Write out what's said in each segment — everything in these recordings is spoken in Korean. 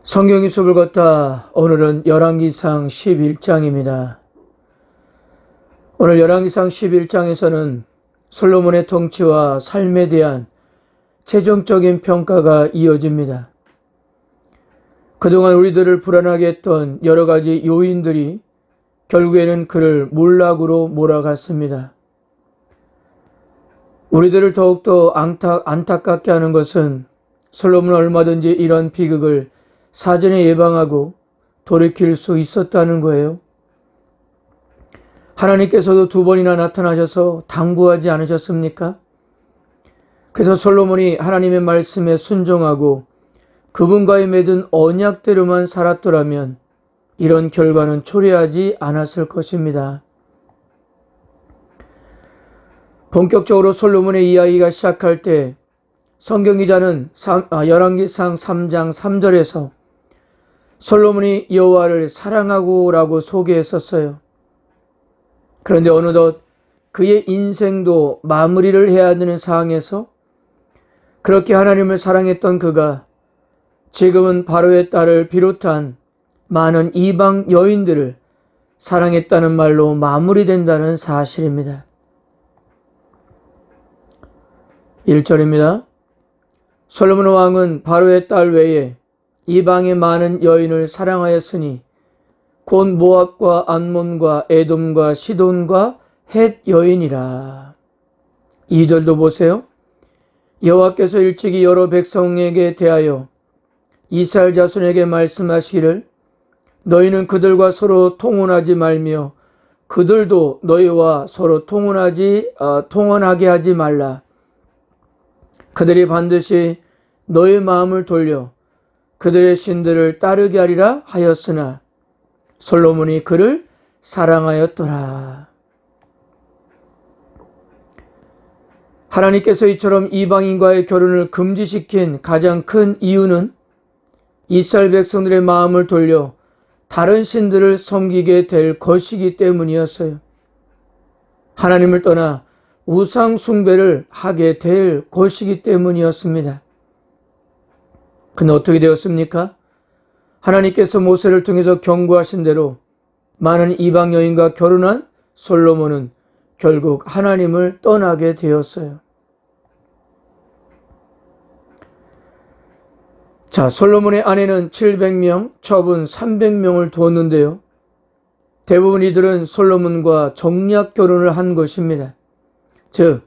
성경의 숲을 걷다. 오늘은 열왕기상 11장입니다. 오늘 열왕기상 11장에서는 솔로몬의 통치와 삶에 대한 최종적인 평가가 이어집니다. 그동안 우리들을 불안하게 했던 여러 가지 요인들이 결국에는 그를 몰락으로 몰아갔습니다. 우리들을 더욱더 안타깝게 하는 것은 솔로몬은 얼마든지 이런 비극을 사전에 예방하고 돌이킬 수 있었다는 거예요. 하나님께서도 2번이나 나타나셔서 당부하지 않으셨습니까? 그래서 솔로몬이 하나님의 말씀에 순종하고 그분과의 맺은 언약대로만 살았더라면 이런 결과는 초래하지 않았을 것입니다. 본격적으로 솔로몬의 이야기가 시작할 때 성경기자는 열왕기상 3장 3절에서 솔로몬이 여호와를 사랑하고 라고 소개했었어요. 그런데 어느덧 그의 인생도 마무리를 해야 되는 상황에서 그렇게 하나님을 사랑했던 그가 지금은 바로의 딸을 비롯한 많은 이방 여인들을 사랑했다는 말로 마무리된다는 사실입니다. 1절입니다. 솔로몬 왕은 바로의 딸 외에 이방의 많은 여인을 사랑하였으니 곧 모압과 암몬과 에돔과 시돈과 헷 여인이라. 2절도 보세요. 여호와께서 일찍이 여러 백성에게 대하여 이스라엘 자손에게 말씀하시기를 너희는 그들과 서로 통혼하지 말며 그들도 너희와 서로 통혼하게 하지 말라. 그들이 반드시 너의 마음을 돌려 그들의 신들을 따르게 하리라 하였으나 솔로몬이 그를 사랑하였더라. 하나님께서 이처럼 이방인과의 결혼을 금지시킨 가장 큰 이유는 이스라엘 백성들의 마음을 돌려 다른 신들을 섬기게 될 것이기 때문이었어요. 하나님을 떠나 우상 숭배를 하게 될 것이기 때문이었습니다. 근데 어떻게 되었습니까? 하나님께서 모세를 통해서 경고하신 대로 많은 이방 여인과 결혼한 솔로몬은 결국 하나님을 떠나게 되었어요. 자, 솔로몬의 아내는 700명, 처분 300명을 두었는데요. 대부분 이들은 솔로몬과 정략 결혼을 한 것입니다. 즉,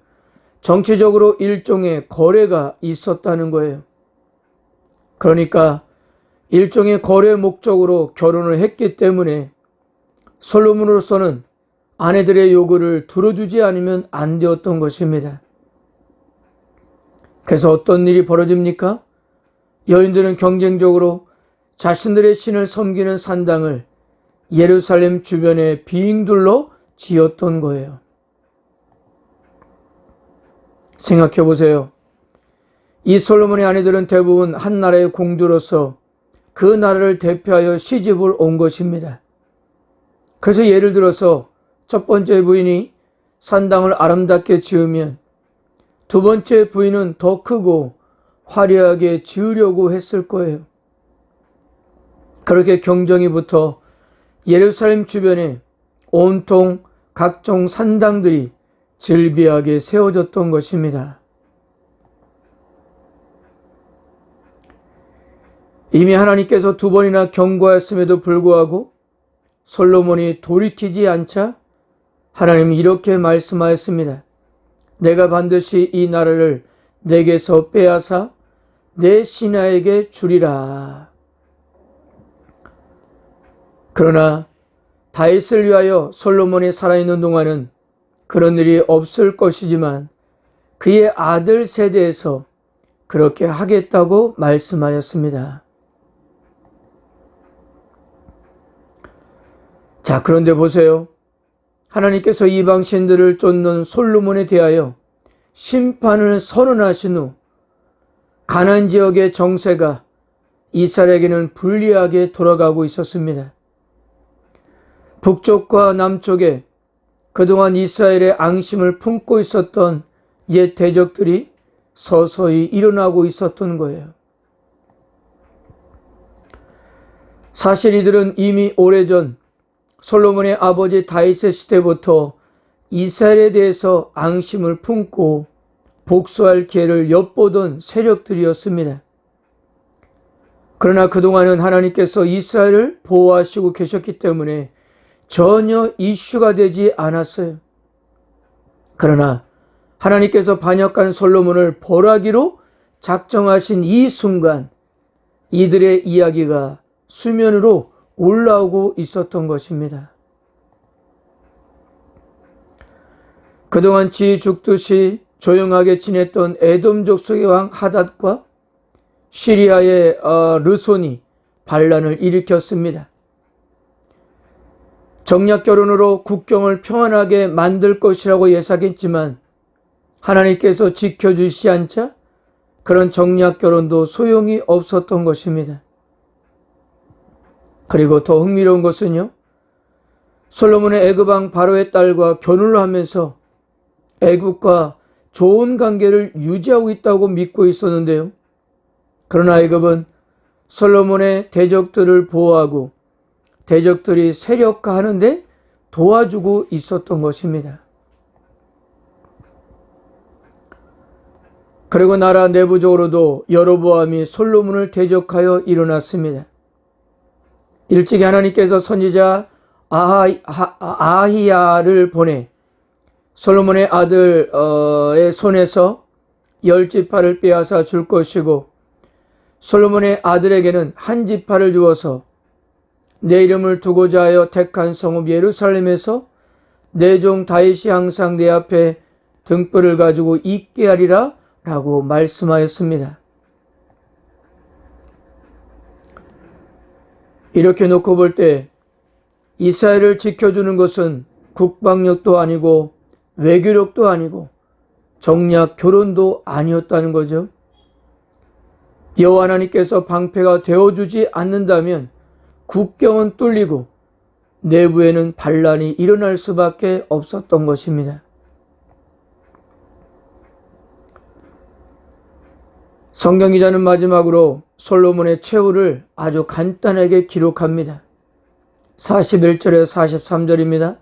정치적으로 일종의 거래가 있었다는 거예요. 그러니까 일종의 거래 목적으로 결혼을 했기 때문에 솔로몬으로서는 아내들의 요구를 들어주지 않으면 안 되었던 것입니다. 그래서 어떤 일이 벌어집니까? 여인들은 경쟁적으로 자신들의 신을 섬기는 산당을 예루살렘 주변에 빙둘러 지었던 거예요. 생각해 보세요. 이 솔로몬의 아내들은 대부분 한 나라의 공주로서 그 나라를 대표하여 시집을 온 것입니다. 그래서 예를 들어서 첫 번째 부인이 산당을 아름답게 지으면 두 번째 부인은 더 크고 화려하게 지으려고 했을 거예요. 그렇게 경쟁이 붙어 예루살렘 주변에 온통 각종 산당들이 즐비하게 세워졌던 것입니다. 이미 하나님께서 2번이나 경고하였음에도 불구하고 솔로몬이 돌이키지 않자 하나님이 이렇게 말씀하였습니다. 내가 반드시 이 나라를 내게서 빼앗아 내 신하에게 주리라. 그러나 다윗을 위하여 솔로몬이 살아있는 동안은 그런 일이 없을 것이지만 그의 아들 세대에서 그렇게 하겠다고 말씀하였습니다. 자, 그런데 보세요. 하나님께서 이방 신들을 쫓는 솔로몬에 대하여 심판을 선언하신 후 가나안 지역의 정세가 이스라엘에게는 불리하게 돌아가고 있었습니다. 북쪽과 남쪽에 그동안 이스라엘의 앙심을 품고 있었던 옛 대적들이 서서히 일어나고 있었던 거예요. 사실 이들은 이미 오래전 솔로몬의 아버지 다윗의 시대부터 이스라엘에 대해서 앙심을 품고 복수할 기회를 엿보던 세력들이었습니다. 그러나 그동안은 하나님께서 이스라엘을 보호하시고 계셨기 때문에 전혀 이슈가 되지 않았어요. 그러나 하나님께서 반역한 솔로몬을 벌하기로 작정하신 이 순간 이들의 이야기가 수면으로 올라오고 있었던 것입니다. 그동안 지 죽듯이 조용하게 지냈던 에돔 족속의 왕 하닷과 시리아의 르손이 반란을 일으켰습니다. 정략 결혼으로 국경을 평안하게 만들 것이라고 예상했지만 하나님께서 지켜주시지 않자 그런 정략 결혼도 소용이 없었던 것입니다. 그리고 더 흥미로운 것은요, 솔로몬의 애굽 왕 바로의 딸과 결혼을 하면서 애굽과 좋은 관계를 유지하고 있다고 믿고 있었는데요. 그러나 애굽은 솔로몬의 대적들을 보호하고 대적들이 세력화하는데 도와주고 있었던 것입니다. 그리고 나라 내부적으로도 여로보암이 솔로몬을 대적하여 일어났습니다. 일찍이 하나님께서 선지자 아히야를 보내 솔로몬의 아들의 손에서 10지파를 빼앗아 줄 것이고 솔로몬의 아들에게는 한 지파를 주어서 내 이름을 두고자 하여 택한 성읍 예루살렘에서 내 종 다윗이 항상 내 앞에 등불을 가지고 있게 하리라 라고 말씀하였습니다. 이렇게 놓고 볼 때 이스라엘을 지켜주는 것은 국방력도 아니고 외교력도 아니고 정략 결혼도 아니었다는 거죠. 여호와 하나님께서 방패가 되어주지 않는다면 국경은 뚫리고 내부에는 반란이 일어날 수밖에 없었던 것입니다. 성경기자는 마지막으로 솔로몬의 최후를 아주 간단하게 기록합니다. 41절에 43절입니다.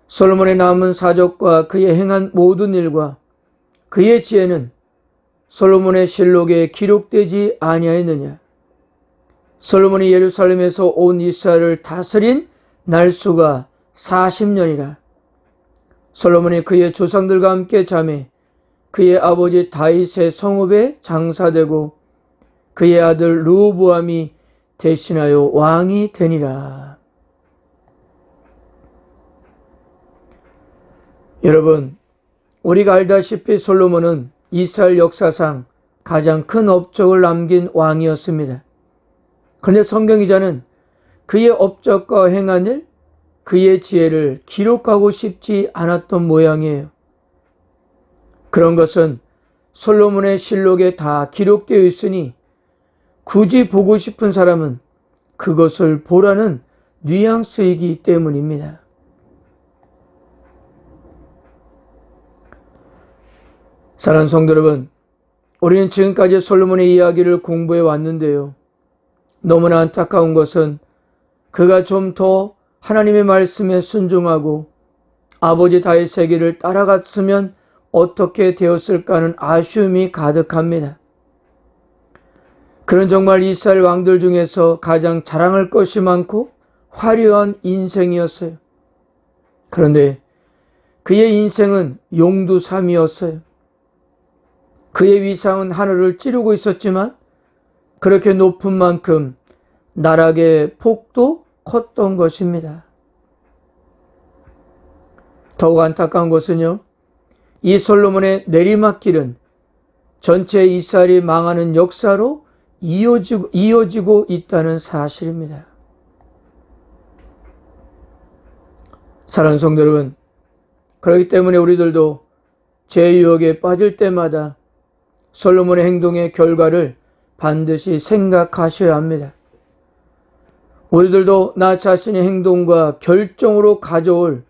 솔로몬의 남은 사적과 그의 행한 모든 일과 그의 지혜는 솔로몬의 실록에 기록되지 아니하였느냐. 솔로몬이 예루살렘에서 온 이스라엘을 다스린 날수가 40년이라. 솔로몬이 그의 조상들과 함께 잠에 그의 아버지 다윗의 성읍에 장사되고 그의 아들 르호보암이 대신하여 왕이 되니라. 여러분, 우리가 알다시피 솔로몬은 이스라엘 역사상 가장 큰 업적을 남긴 왕이었습니다. 그런데 성경기자는 그의 업적과 행한 일, 그의 지혜를 기록하고 싶지 않았던 모양이에요. 그런 것은 솔로몬의 실록에 다 기록되어 있으니 굳이 보고 싶은 사람은 그것을 보라는 뉘앙스이기 때문입니다. 사랑하는 성도 여러분, 우리는 지금까지 솔로몬의 이야기를 공부해 왔는데요. 너무나 안타까운 것은 그가 좀 더 하나님의 말씀에 순종하고 아버지 다윗의 길을 따라갔으면 어떻게 되었을까 하는 아쉬움이 가득합니다. 그는 정말 이스라엘 왕들 중에서 가장 자랑할 것이 많고 화려한 인생이었어요. 그런데 그의 인생은 용두삼이었어요. 그의 위상은 하늘을 찌르고 있었지만 그렇게 높은 만큼 나락의 폭도 컸던 것입니다. 더욱 안타까운 것은요, 이 솔로몬의 내리막길은 전체 이스라엘이 망하는 역사로 이어지고 있다는 사실입니다. 사랑하는 성도 여러분, 그렇기 때문에 우리들도 제 유혹에 빠질 때마다 솔로몬의 행동의 결과를 반드시 생각하셔야 합니다. 우리들도 나 자신의 행동과 결정으로 가져올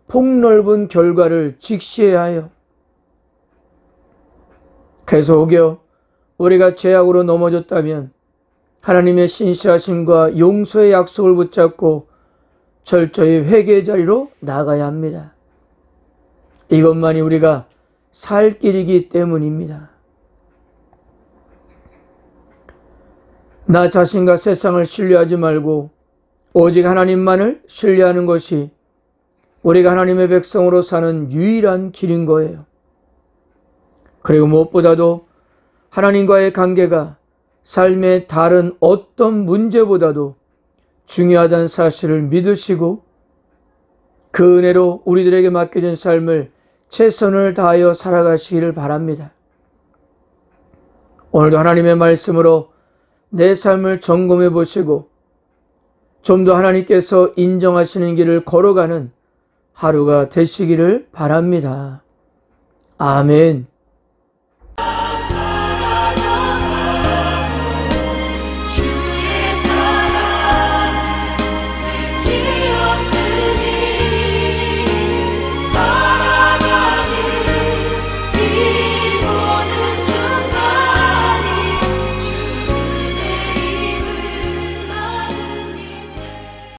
폭넓은 결과를 직시해야 해요. 그래서 혹여 우리가 죄악으로 넘어졌다면 하나님의 신실하심과 용서의 약속을 붙잡고 철저히 회개의 자리로 나가야 합니다. 이것만이 우리가 살 길이기 때문입니다. 나 자신과 세상을 신뢰하지 말고 오직 하나님만을 신뢰하는 것이 우리가 하나님의 백성으로 사는 유일한 길인 거예요. 그리고 무엇보다도 하나님과의 관계가 삶의 다른 어떤 문제보다도 중요하다는 사실을 믿으시고 그 은혜로 우리들에게 맡겨진 삶을 최선을 다하여 살아가시기를 바랍니다. 오늘도 하나님의 말씀으로 내 삶을 점검해 보시고 좀 더 하나님께서 인정하시는 길을 걸어가는 하루가 되시기를 바랍니다. 아멘.